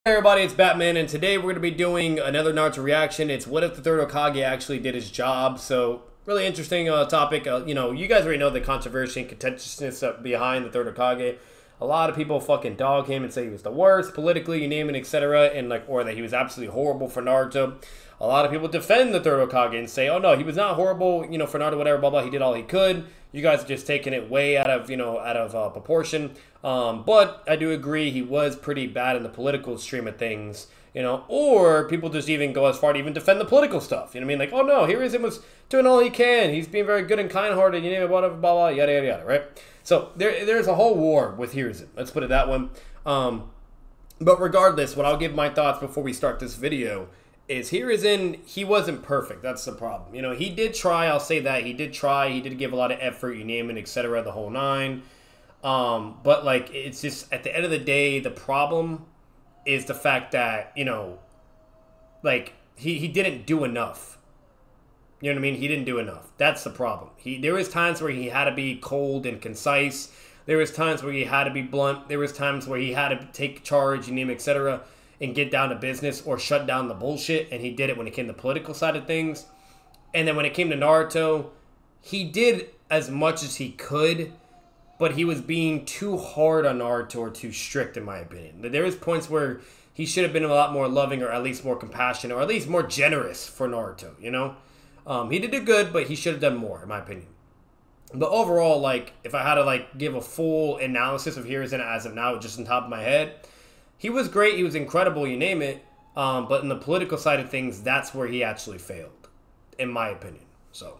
Hey everybody, it's Batman, and today we're going to be doing another Naruto reaction. It's what if the third Hokage actually did his job. So, really interesting topic. You guys already know the controversy and contentiousness behind the third Hokage. A lot of people fucking dog him and say he was the worst, politically, you name it, etc. And or that he was absolutely horrible for Naruto. A lot of people defend the third Hokage and say, oh no, he was not horrible, for Naruto, whatever, blah, blah, he did all he could. You guys are just taking it way out of, proportion. But I do agree he was pretty bad in the political stream of things, or people just even go as far to even defend the political stuff. You know what I mean? Like, oh no, HIRUZEN was doing all he can. He's being very good and kind-hearted, blah, blah, blah, yada, yada, yada, right? So there's a whole war with HIRUZEN. Let's put it that way. But regardless, what I'll give my thoughts before we start this video is HIRUZEN, he wasn't perfect. That's the problem. He did try, I'll say that. He did try. He did give a lot of effort, you name it, etc., the whole nine. But, it's just, at the end of the day, the problem is the fact that, he didn't do enough. You know what I mean? He didn't do enough. That's the problem. There was times where he had to be cold and concise. There was times where he had to be blunt. There was times where he had to take charge, you name it, etc., and get down to business or shut down the bullshit, and he did it when it came to the political side of things. And then when it came to Naruto, he did as much as he could, but he was being too hard on Naruto or too strict, in my opinion. There was points where he should have been a lot more loving, or at least more compassionate, or at least more generous for Naruto, He did good, but he should have done more, in my opinion. But overall, if I had to, give a full analysis of HIRUZEN as of now, just on top of my head, he was great, he was incredible, you name it, but in the political side of things, that's where he actually failed, in my opinion. So,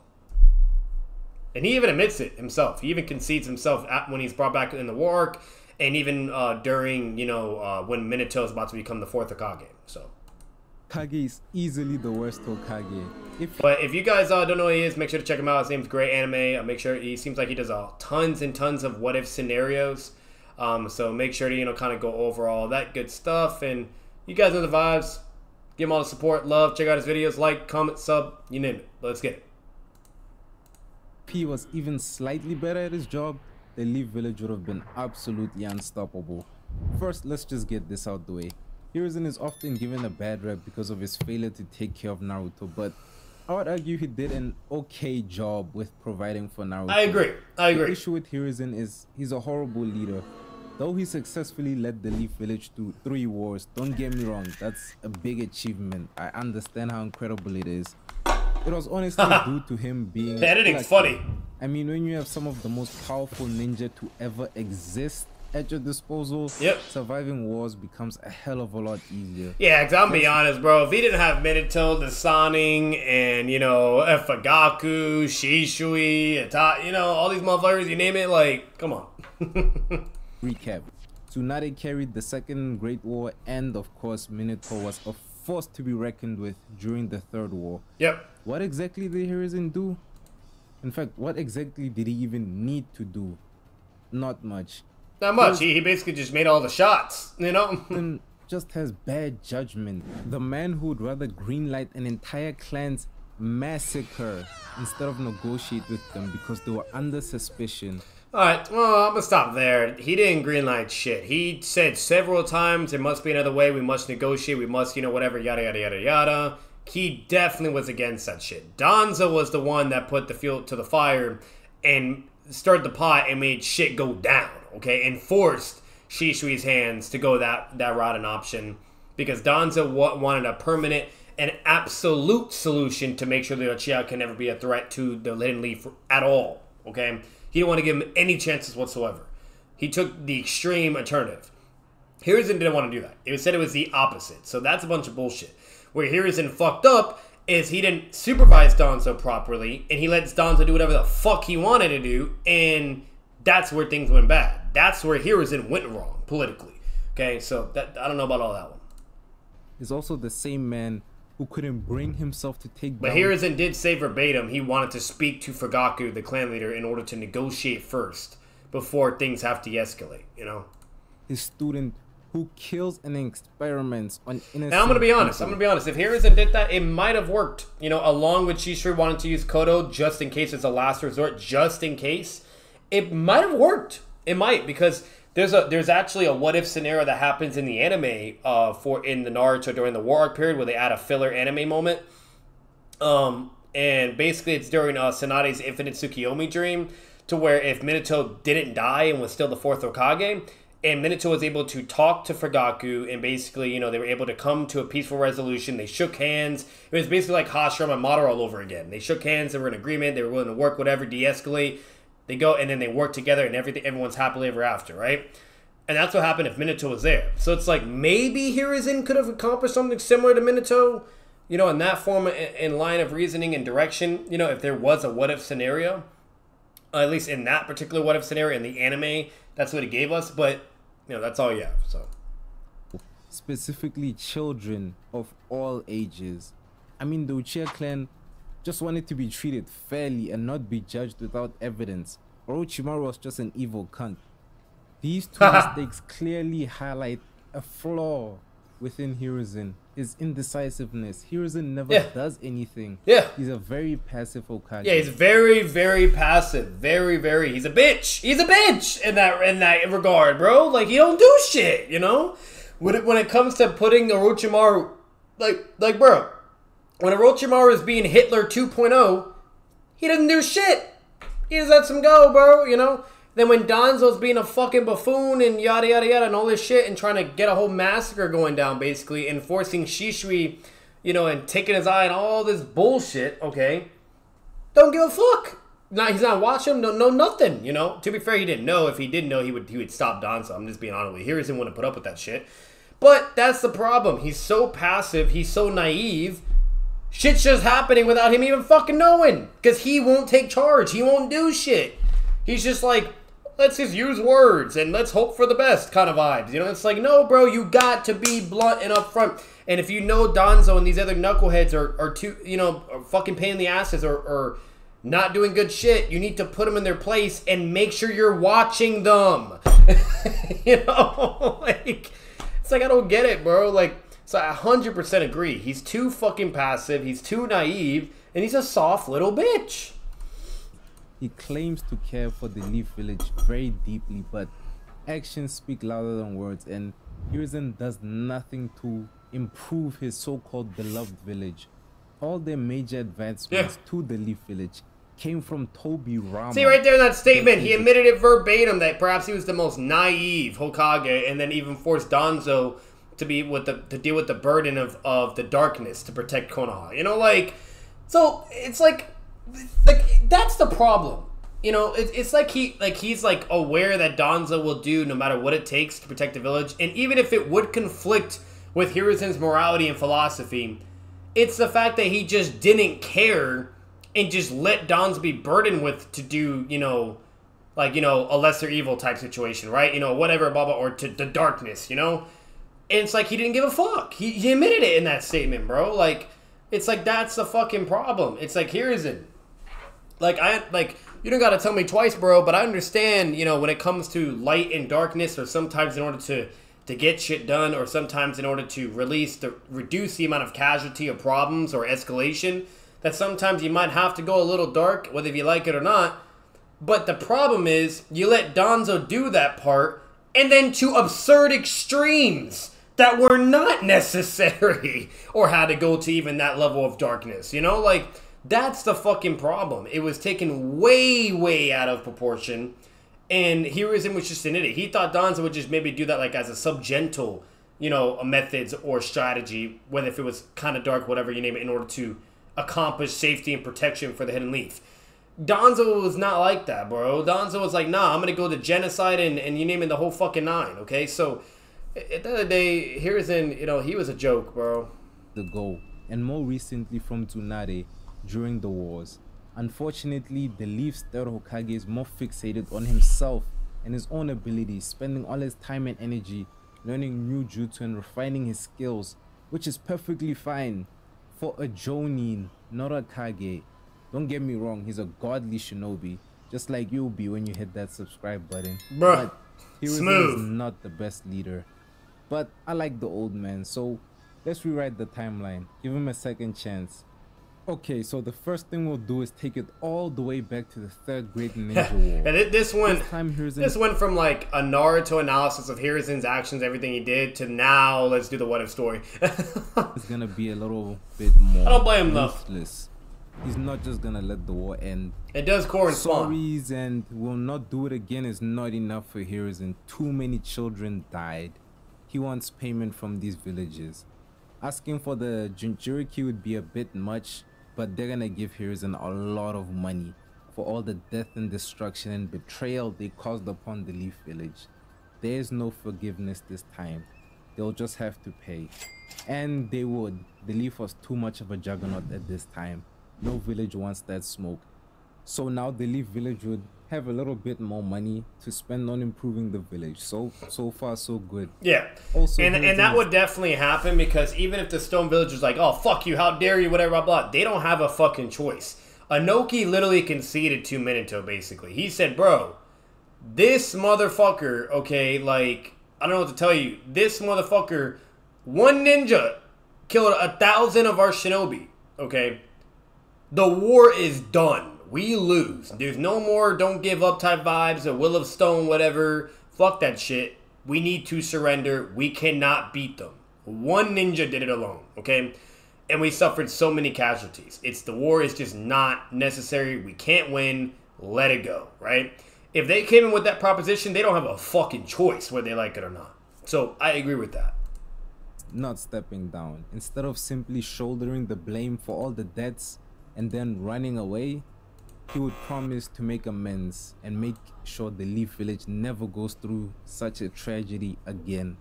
and he even admits it himself. He even concedes himself when he's brought back in the war arc, and even during, when Minato is about to become the fourth Hokage. So, Hokage is easily the worst Hokage. But if you guys don't know who he is, make sure to check him out. His name's Great Anime. Make sure he seems like he does tons and tons of what if scenarios. So make sure to, kind of go over all that good stuff. And you guys know the vibes. Give him all the support, love. Check out his videos. Like, comment, sub, you name it. Let's get it. If he was even slightly better at his job, the Leaf Village would have been absolutely unstoppable. First, let's just get this out the way. HIRUZEN is often given a bad rep because of his failure to take care of Naruto, but I would argue he did an okay job with providing for Naruto. I agree. The issue with HIRUZEN is he's a horrible leader. Though he successfully led the Leaf Village through 3 wars, don't get me wrong, that's a big achievement. I understand how incredible it is. It was honestly due to him being... The editing's funny. I mean, when you have some of the most powerful ninja to ever exist at your disposal, surviving wars becomes a hell of a lot easier. Yeah, because I'm be honest, bro. If he didn't have Minato, the Sanning, and, Fagaku, Shishui, all these motherfuckers, you name it, come on. Recap. Tsunade carried the Second Great War, and of course Minato was a force to be reckoned with during the Third War. Yep. What exactly did HIRUZEN do? In fact, what exactly did he even need to do? Not much. Not much. He basically just made all the shots, And just has bad judgment. The man who would rather greenlight an entire clan's massacre instead of negotiate with them because they were under suspicion. Alright, well, I'm gonna stop there. He didn't greenlight shit. He said several times there must be another way, we must negotiate, we must, whatever, yada, yada, yada, yada. He definitely was against that shit. Danzo was the one that put the fuel to the fire and stirred the pot and made shit go down, okay? And forced Shishui's hands to go that route and option because Danzo wanted a permanent and absolute solution to make sure the Uchiha can never be a threat to the Hidden Leaf at all, okay? He didn't want to give him any chances whatsoever. He took the extreme alternative. HIRUZEN didn't want to do that. He said it was the opposite. So that's a bunch of bullshit. Where HIRUZEN fucked up is he didn't supervise Danzo properly, and he lets Danzo do whatever the fuck he wanted to do, and that's where things went bad. That's where HIRUZEN went wrong, politically. Okay, so I don't know about all that one. He's also the same man who couldn't bring himself to take But HIRUZEN did say verbatim he wanted to speak to Fagaku, the clan leader, in order to negotiate first before things have to escalate, His student who kills and experiments on innocent And I'm gonna be honest. If HIRUZEN did that, it might have worked. Along with Shisui wanting to use Kodo just in case it's a last resort, just in case, it might have worked. It might, because there's actually a what if scenario that happens in the anime in the Naruto during the war arc period where they add a filler anime moment. And basically it's during Tsunade's Infinite Tsukiyomi dream, to where if Minato didn't die and was still the fourth Hokage, and Minato was able to talk to Fugaku, and basically, you know, they were able to come to a peaceful resolution. They shook hands. It was basically like Hashirama and Madara all over again. They shook hands, they were in agreement, they were willing to work, whatever, de-escalate. They go, and then they work together, and everyone's happily ever after, right? And that's what happened if Minato was there. So it's like, maybe Hiruzen could have accomplished something similar to Minato, you know, in that form, in line of reasoning and direction, you know, if there was a what-if scenario. At least in that particular what-if scenario in the anime, that's what it gave us. But, you know, that's all you have, so. Specifically children of all ages. I mean, the Uchiha clan just wanted to be treated fairly and not be judged without evidence. Orochimaru was just an evil cunt. These two mistakes clearly highlight a flaw within Hiruzen, his indecisiveness. Hiruzen never does anything. Yeah. He's a very passive Hokage. Yeah, he's very, very passive. Very, very. He's a bitch. He's a bitch in that regard, bro. Like, he don't do shit, you know? When it comes to putting Orochimaru, like, bro, when Orochimaru is being Hitler 2.0, he doesn't do shit. He just lets him go, bro, you know? Then when Danzo's being a fucking buffoon and yada yada yada and all this shit and trying to get a whole massacre going down, basically, and forcing Shishui, you know, and taking his eye and all this bullshit, okay? Don't give a fuck. He's not watching, no nothing, you know? To be fair, he didn't know. If he did know, he would stop Danzo. I'm just being honest with you. Hiruzen wouldn't put up with that shit. But that's the problem. He's so passive. He's so naive. Shit's just happening without him even fucking knowing. Because he won't take charge. He won't do shit. He's just like, let's just use words and let's hope for the best kind of vibes. You know, it's like, no, bro, you got to be blunt and upfront. And if you know Danzo and these other knuckleheads are too, you know, are fucking pain in the asses or not doing good shit, you need to put them in their place and make sure you're watching them. You know, like, it's like, I don't get it, bro. Like, so I 100% agree. He's too fucking passive. He's too naive. And he's a soft little bitch. He claims to care for the Leaf Village very deeply, but actions speak louder than words, and Hiruzen does nothing to improve his so-called beloved village. All their major advancements to the Leaf Village came from Tobi Rama. See, right there in that statement, he admitted it verbatim that perhaps he was the most naive Hokage, and then even forced Danzo to deal with the burden of the darkness to protect Konoha. You know, like, so it's like that's the problem. You know, it's like he's like aware that Danzo will do no matter what it takes to protect the village, and even if it would conflict with Hiruzen's morality and philosophy, it's the fact that he just didn't care and just let Danzo be burdened with to do, you know, like, you know, a lesser evil type situation, right? You know, whatever, blah blah, or to the darkness, you know. And it's like he didn't give a fuck. He admitted it in that statement, bro. Like, it's like that's the fucking problem. It's like, Hiruzen. Like, you don't gotta tell me twice, bro, but I understand, you know, when it comes to light and darkness, or sometimes in order to get shit done, or sometimes in order to reduce the amount of casualty or problems or escalation, that sometimes you might have to go a little dark, whether you like it or not. But the problem is, you let Danzo do that part, and then to absurd extremes that were not necessary, or had to go to even that level of darkness, you know? Like, that's the fucking problem. It was taken way, way out of proportion, and Hiruzen was just an idiot. He thought Danzo would just maybe do that like as a subgentle, you know, methods or strategy, whether if it was kind of dark, whatever you name it, in order to accomplish safety and protection for the Hidden Leaf. Danzo was not like that, bro. Danzo was like, nah, I'm gonna go to genocide and you name it, the whole fucking nine, okay? So, at the end of the day, Hiruzen, you know, he was a joke, bro. The goal, and more recently from Tsunade during the wars. Unfortunately, the Leaf's third Hokage is more fixated on himself and his own abilities, spending all his time and energy learning new jutsu and refining his skills, which is perfectly fine for a Jonin, not a Kage. Don't get me wrong, he's a godly shinobi, just like you'll be when you hit that subscribe button. Bruh, but Hiruzen is not the best leader. But I like the old man, so let's rewrite the timeline. Give him a second chance. Okay, so the first thing we'll do is take it all the way back to the third Great Ninja War. And this one, time this went from like a Naruto analysis of Hiruzen's actions, everything he did, to now let's do the what if story. It's gonna be a little bit more. I don't blame him though. He's not just gonna let the war end. It does correspond. Sorries and will not do it again is not enough for Hiruzen. Too many children died. He wants payment from these villages. Asking for the Jinchuriki would be a bit much, but they're gonna give Hiruzen a lot of money for all the death and destruction and betrayal they caused upon the Leaf Village. There is no forgiveness this time. They'll just have to pay. And they would. The Leaf was too much of a juggernaut at this time. No village wants that smoke. So now the Leaf Village would have a little bit more money to spend on improving the village. So far so good. Yeah. Also, and that would definitely happen, because even if the Stone Village is like, oh fuck you, how dare you, whatever, blah blah, they don't have a fucking choice. Anoki literally conceded to Minato basically. He said, bro, this motherfucker, okay, like, I don't know what to tell you. This motherfucker, one ninja killed 1,000 of our shinobi, okay? The war is done. We lose. There's no more don't give up type vibes, a will of stone, whatever. Fuck that shit. We need to surrender. We cannot beat them. One ninja did it alone, okay? And we suffered so many casualties. The war is just not necessary. We can't win. Let it go, right? If they came in with that proposition, they don't have a fucking choice whether they like it or not. So I agree with that. Not stepping down. Instead of simply shouldering the blame for all the deaths and then running away, he would promise to make amends and make sure the Leaf Village never goes through such a tragedy again.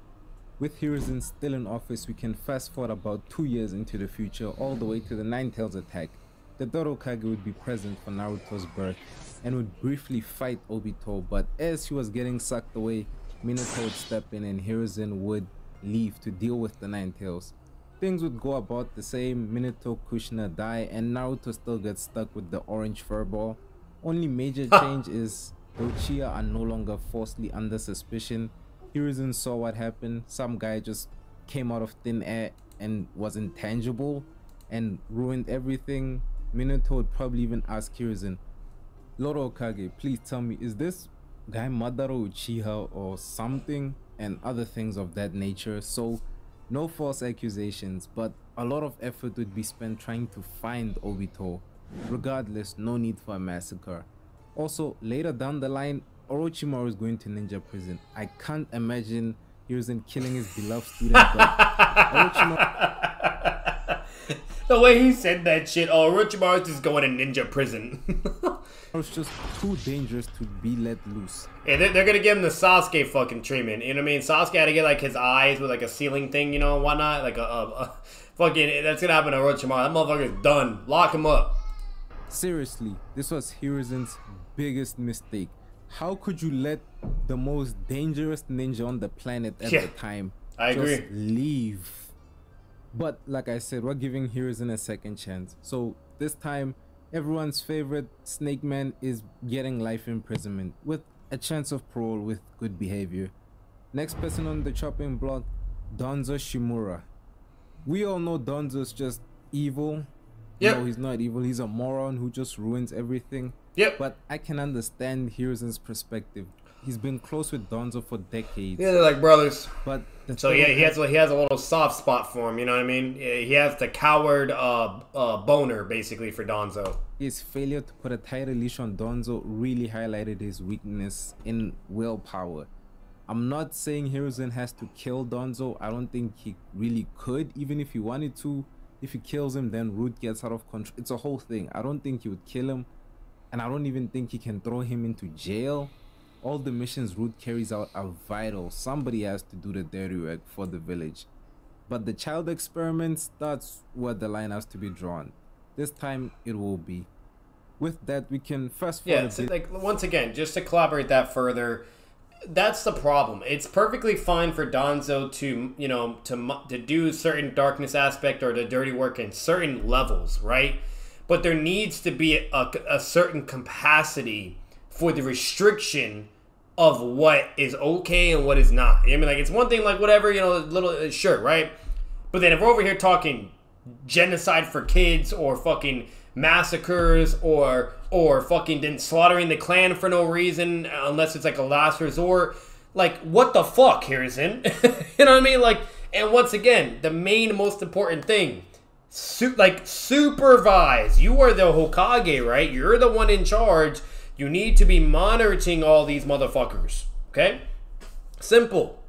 With Hiruzen still in office, we can fast forward about 2 years into the future, all the way to the Nine Tails attack. The Dorokage would be present for Naruto's birth and would briefly fight Obito, but as he was getting sucked away, Minato would step in and Hiruzen would leave to deal with the Nine Tails. Things would go about the same. Minato, Kushina die, and Naruto still gets stuck with the orange furball. Only major change is the Uchiha are no longer falsely under suspicion. Hiruzen saw what happened. Some guy just came out of thin air and was intangible and ruined everything. Minato would probably even ask Hiruzen, Lord Okage, please tell me, is this guy Madara Uchiha or something? And other things of that nature. So no false accusations, but a lot of effort would be spent trying to find Obito. Regardless, no need for a massacre. Also, later down the line, Orochimaru is going to ninja prison. I can't imagine Hiruzen killing his beloved student, but Orochimaru... The way he said that shit, oh, Orochimaru is just going to ninja prison. It's just too dangerous to be let loose. Yeah, they're gonna give him the Sasuke fucking treatment. You know what I mean? Sasuke had to get like his eyes with like a ceiling thing, you know, and whatnot. Like a fucking, that's gonna happen to Orochimaru. That motherfucker's done. Lock him up. Seriously, this was Hiruzen's biggest mistake. How could you let the most dangerous ninja on the planet at the time just leave? But like I said, we're giving Hiruzen a second chance. So this time, everyone's favorite Snake Man is getting life imprisonment with a chance of parole with good behavior. Next person on the chopping block, Danzo Shimura. We all know Danzo's just evil. Yep. No, he's not evil. He's a moron who just ruins everything. Yep. But I can understand Hiruzen's perspective. He's been close with Danzo for decades. Yeah, they're like brothers. But so yeah, he has a little soft spot for him. You know what I mean? He has the coward boner basically for Danzo. His failure to put a tighter leash on Danzo really highlighted his weakness in willpower. I'm not saying Hiruzen has to kill Danzo. I don't think he really could, even if he wanted to. If he kills him, then Root gets out of control. It's a whole thing. I don't think he would kill him, and I don't even think he can throw him into jail. All the missions Root carries out are vital. Somebody has to do the dirty work for the village. But the child experiments, that's where the line has to be drawn. This time it will be. With that, we can fast forward. Yeah, so like once again, just to collaborate that further, that's the problem. It's perfectly fine for Danzo to, you know, to do certain darkness aspect or the dirty work in certain levels, right? But there needs to be a certain capacity for the restriction of what is okay and what is not. I mean, like, it's one thing, like, whatever, you know, little, sure, right? But then if we're over here talking genocide for kids or fucking massacres or fucking then slaughtering the clan for no reason unless it's like a last resort. Like, what the fuck, Hiruzen? You know what I mean? Like, and once again, the main most important thing, supervise. You are the Hokage, right? You're the one in charge. You need to be monitoring all these motherfuckers. Okay? Simple.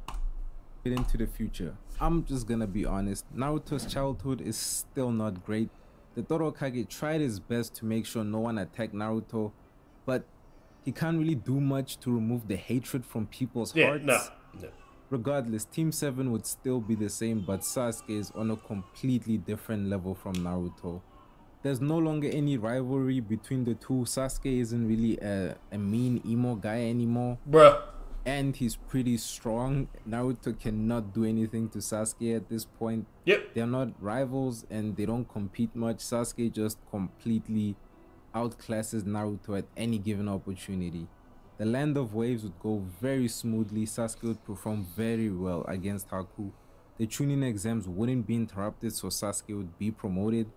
Get into the future. I'm just gonna be honest. Naruto's childhood is still not great. The Third Hokage tried his best to make sure no one attacked Naruto, but he can't really do much to remove the hatred from people's hearts. No. Regardless, Team 7 would still be the same, but Sasuke is on a completely different level from Naruto. There's no longer any rivalry between the two. Sasuke isn't really a mean emo guy anymore. Bruh. And he's pretty strong. Naruto cannot do anything to Sasuke at this point. Yep. They're not rivals and they don't compete much. Sasuke just completely outclasses Naruto at any given opportunity. The Land of Waves would go very smoothly. Sasuke would perform very well against Haku. The Chunin exams wouldn't be interrupted, so Sasuke would be promoted,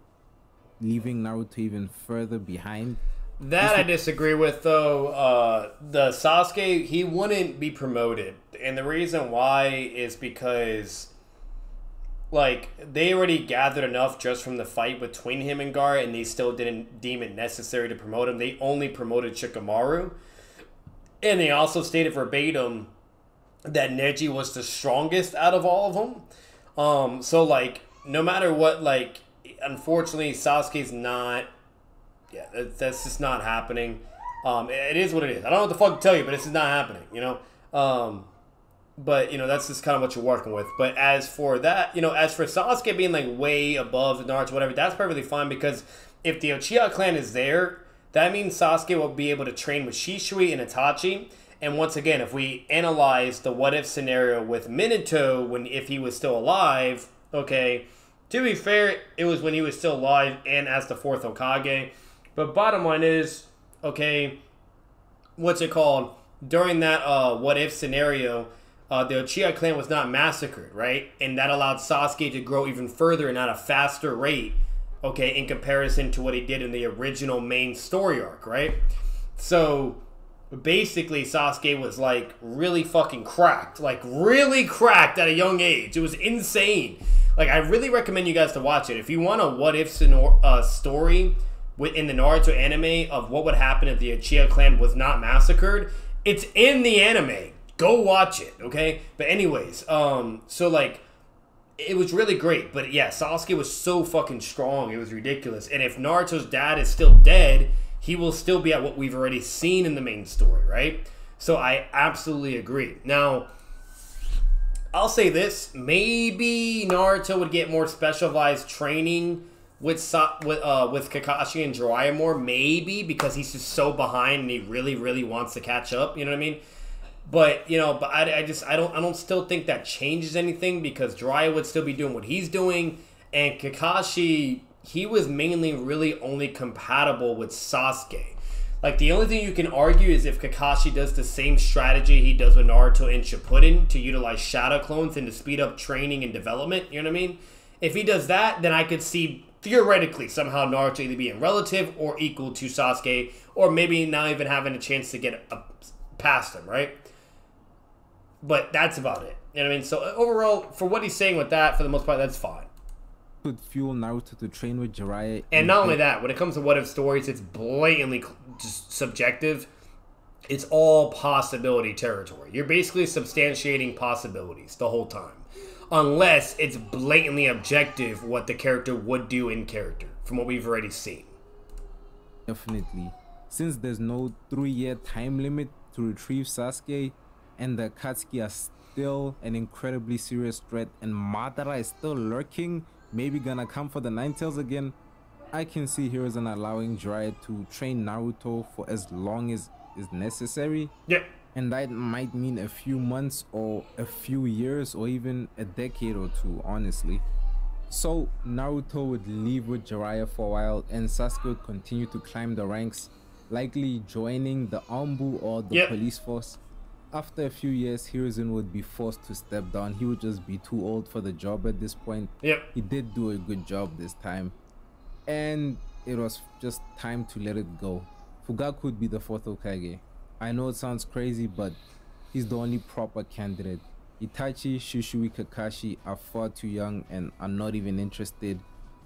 leaving Naruto even further behind. That I disagree with, though. The Sasuke, he wouldn't be promoted. And the reason why is because, like, they already gathered enough just from the fight between him and Gaara, and they still didn't deem it necessary to promote him. They only promoted Shikamaru. And they also stated verbatim that Neji was the strongest out of all of them. So, like, no matter what, like, unfortunately, Sasuke's not... Yeah, that's just not happening. It is what it is. I don't know what the fuck to tell you, but this is not happening, you know? But, you know, that's just kind of what you're working with. But as for that, you know, as for Sasuke being, like, way above Naruto, whatever, that's perfectly fine because if the Uchiha clan is there, that means Sasuke will be able to train with Shisui and Itachi. And once again, if we analyze the what-if scenario with Minato, if he was still alive, okay, to be fair, it was when he was still alive and as the 4th Hokage. But bottom line is, okay, what's it called? During that what-if scenario, the Uchiha clan was not massacred, right? And that allowed Sasuke to grow even further and at a faster rate, okay, in comparison to what he did in the original main story arc, right? So, basically, Sasuke was, like, really fucking cracked. Like, really cracked at a young age. It was insane. Like, I really recommend you guys to watch it. If you want a what-if story in the Naruto anime of what would happen if the Uchiha clan was not massacred, it's in the anime. Go watch it, okay? But anyways, so, like, it was really great. But, yeah, Sasuke was so fucking strong. It was ridiculous. And if Naruto's dad is still dead, he will still be at what we've already seen in the main story, right? So I absolutely agree. Now, I'll say this. Maybe Naruto would get more specialized training with Kakashi and Jiraiya more. Maybe, because he's just so behind and he really, really wants to catch up. You know what I mean? But, you know, I don't still think that changes anything because Jiraiya would still be doing what he's doing. And Kakashi, he was mainly really only compatible with Sasuke. Like, the only thing you can argue is if Kakashi does the same strategy he does with Naruto and Shippuden to utilize shadow clones and to speed up training and development, you know what I mean? If he does that, then I could see, theoretically, somehow Naruto either being relative or equal to Sasuke, or maybe not even having a chance to get past him, right? But that's about it. You know what I mean? So, overall, for what he's saying with that, for the most part, that's fine. Would fuel Naruto to train with Jiraiya. And not only that, when it comes to what if stories, it's blatantly just subjective. It's all possibility territory. You're basically substantiating possibilities the whole time. Unless it's blatantly objective what the character would do in character, from what we've already seen. Definitely. Since there's no 3-year time limit to retrieve Sasuke, and the Akatsuki are still an incredibly serious threat, and Madara is still lurking, maybe gonna come for the Nine Tails again, I can see Hiruzen allowing Jiraiya to train Naruto for as long as is necessary. Yeah. And that might mean a few months or a few years or even a decade or two, honestly. So Naruto would leave with Jiraiya for a while and Sasuke would continue to climb the ranks, likely joining the Anbu or the police force. after a few years, Hiruzen would be forced to step down. He would just be too old for the job at this point. Yep. He did do a good job this time, and it was just time to let it go. Fugaku would be the fourth Hokage. I know it sounds crazy, but he's the only proper candidate. Itachi, Shishui, Kakashi are far too young and are not even interested.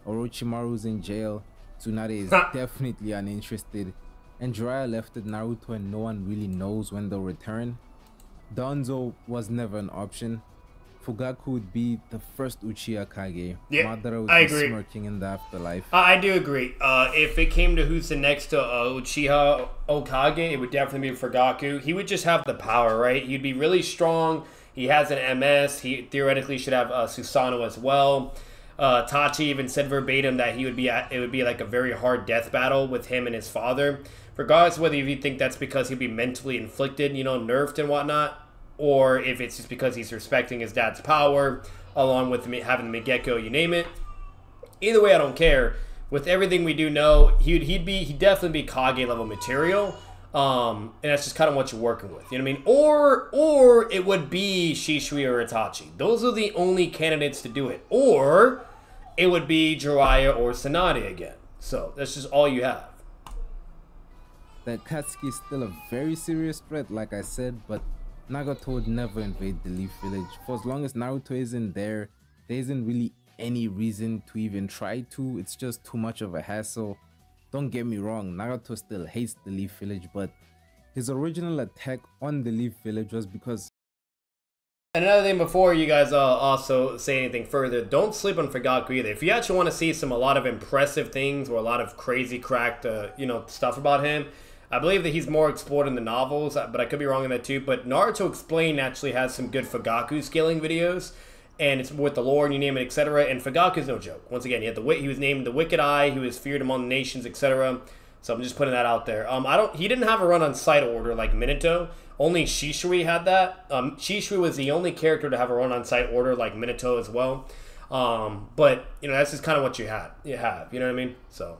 Orochimaru's in jail. Tsunade is definitely uninterested. And Jiraiya left at Naruto and no one really knows when they'll return. Danzo was never an option. Fugaku would be the first Uchiha Kage. Yeah, Madara would I be agree. smirking in the afterlife. I do agree. If it came to who's the next to Uchiha Okage, it would definitely be Fugaku. He would just have the power, right? He'd be really strong. He has an MS. He theoretically should have Susanoo as well. Tachi even said verbatim that it would be like a very hard death battle with him and his father. Regardless of whether you think that's because he'd be mentally inflicted, nerfed and whatnot, or if it's just because he's respecting his dad's power, along with having the Migekko, you name it. Either way, I don't care. With everything we do know, he'd definitely be Kage level material. And that's just kind of what you're working with. You know what I mean? Or it would be Shishui or Itachi. Those are the only candidates to do it. Or it would be Jiraiya or Tsunade again. So that's just all you have. The Akatsuki is still a very serious threat, like I said, but Nagato would never invade the Leaf Village. For as long as Naruto isn't there, there isn't really any reason to even try to. It's just too much of a hassle. Don't get me wrong, Nagato still hates the Leaf Village, but his original attack on the Leaf Village was because... Another thing before you guys also say anything further, don't sleep on Fugaku either. If you actually want to see a lot of impressive things or a lot of crazy cracked, stuff about him, I believe that he's more explored in the novels, but I could be wrong on that too. But Naruto Explained actually has some good Fugaku scaling videos, and it's with the lore and you name it, etc. And Fugaku's no joke. Once again, he was named the Wicked Eye, he was feared among the nations, etc. So I'm just putting that out there. He didn't have a run on Sight Order like Minato. Only Shishui had that. Shishui was the only character to have a run on Sight Order like Minato as well. But that's just kind of what you have. You know what I mean? So.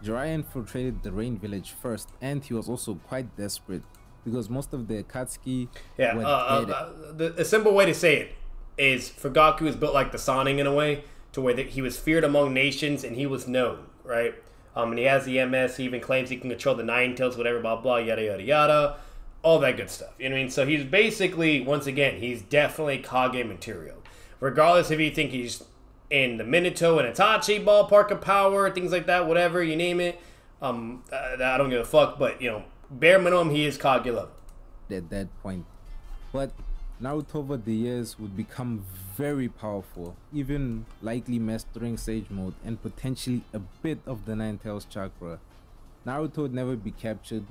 Jiraiya infiltrated the Rain Village first, and he was also quite desperate because most of the Akatsuki were dead. A simple way to say it is Fugaku is built like the Sannin in a way, to where he was feared among nations and he was known, right? And he has the MS. He even claims he can control the Nine Tails, whatever, blah blah, yada yada yada, all that good stuff. You know what I mean? So he's basically, once again, he's definitely Kage material, regardless if you think he's in the Minato and Itachi ballpark of power, things like that, whatever, you name it. I don't give a fuck, but, bare minimum, he is Kage level. At that point. But Naruto over the years would become very powerful, even likely mastering Sage Mode and potentially a bit of the Nine Tails Chakra. Naruto would never be captured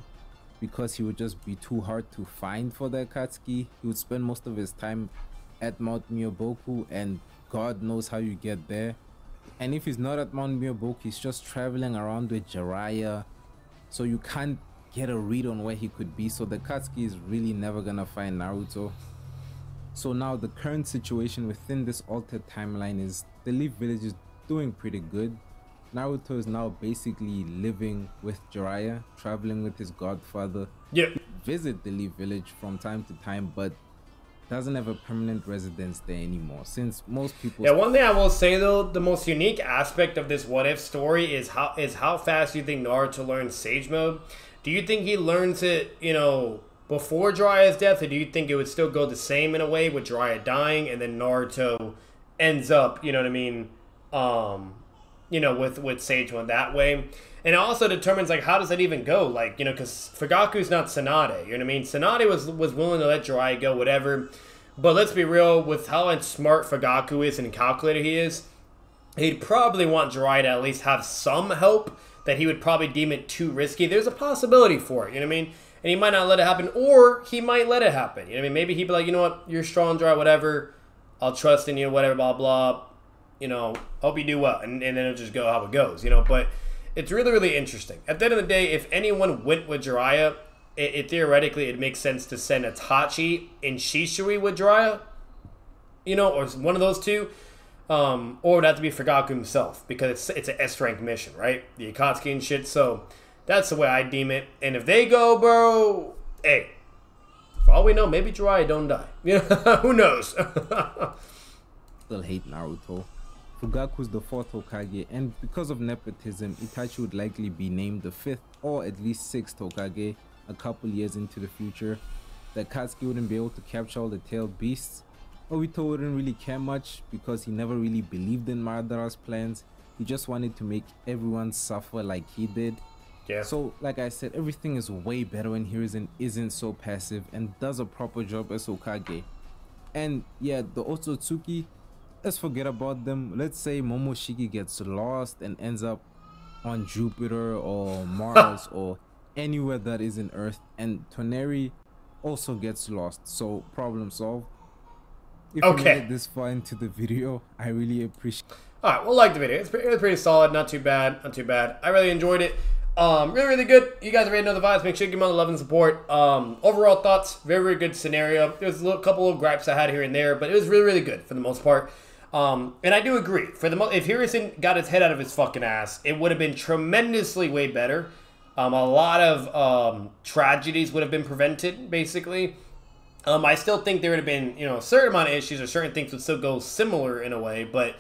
because he would just be too hard to find for the Akatsuki. He would spend most of his time at Mount Myoboku, and God knows how you get there. And if he's not at Mount Myoboku, he's just traveling around with Jiraiya, so you can't get a read on where he could be. So the Akatsuki is really never gonna find Naruto. So now the current situation within this altered timeline is the Leaf Village is doing pretty good. Naruto is now basically living with Jiraiya, traveling with his godfather. Yep. Visit the Leaf Village from time to time, but doesn't have a permanent residence there anymore, since most people... Yeah, one thing I will say though, the most unique aspect of this what if story is how fast you think Naruto learns Sage Mode. Do you think he learns it, before Jiraiya's death, or do you think it would still go the same in a way with Jiraiya dying and then Naruto ends up, with Sage Mode that way? And it also determines, how does that even go? Because Fugaku's not Tsunade, you know what I mean? Tsunade was willing to let Jiraiya go, whatever. But let's be real, with how smart Fugaku is and calculated he is, he'd probably want Jiraiya to at least have some help, that he would probably deem it too risky. There's a possibility for it, you know what I mean? And he might not let it happen, or he might let it happen. You know what I mean? Maybe he'd be like, you know what, you're strong, Jiraiya, whatever. I'll trust in you, whatever, blah, blah. Hope you do well. And then it'll just go how it goes, But it's really, really interesting. At the end of the day, if anyone went with Jiraiya, it theoretically, it makes sense to send Itachi and Shishui with Jiraiya, or one of those two. Or it would have to be Fugaku himself, because it's an S-rank mission, right? The Akatsuki and shit. So that's the way I deem it. And if they go, bro, hey, For all we know, maybe Jiraiya don't die. Yeah, who knows? Still hate Naruto. Fugaku's the 4th Hokage, and because of nepotism, Itachi would likely be named the 5th or at least 6th Hokage a couple years into the future. The Akatsuki wouldn't be able to capture all the tailed beasts. Obito wouldn't really care much because he never really believed in Madara's plans. He just wanted to make everyone suffer like he did. Yeah. So, like I said, everything is way better when Hiruzen isn't so passive and does a proper job as Hokage. And yeah, the Otsutsuki, let's forget about them. Let's say Momoshiki gets lost and ends up on Jupiter or Mars or anywhere that isn't Earth, and Toneri also gets lost. So problem solved. If you made it this far into the video, I really appreciate. All right, well, like the video. It was pretty solid. Not too bad. Not too bad. I really enjoyed it. Really good. You guys already know the vibes. Make sure you give me all the love and support. Overall thoughts, very good scenario. There's a couple of gripes I had here and there, but it was really good for the most part. And I do agree. For the if Hiruzen got his head out of his fucking ass, it would have been tremendously way better. A lot of tragedies would have been prevented, basically. I still think there would have been, a certain amount of issues or certain things would still go similar in a way, but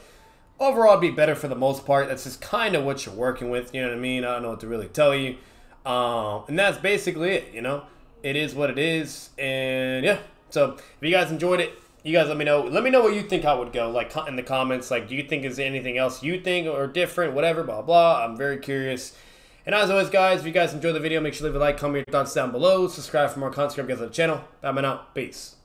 overall it'd be better for the most part. That's just kind of what you're working with, you know what I mean? I don't know what to really tell you. And that's basically it, It is what it is, and yeah. So if you guys enjoyed it, you guys let me know. Let me know what you think how it would go, like in the comments. Like, do you think is there anything else you think or different, whatever, blah, blah. I'm very curious. And as always, guys, if you guys enjoyed the video, make sure to leave a like, comment your thoughts down below. Subscribe for more content. Guys on the channel. I'm out. Peace.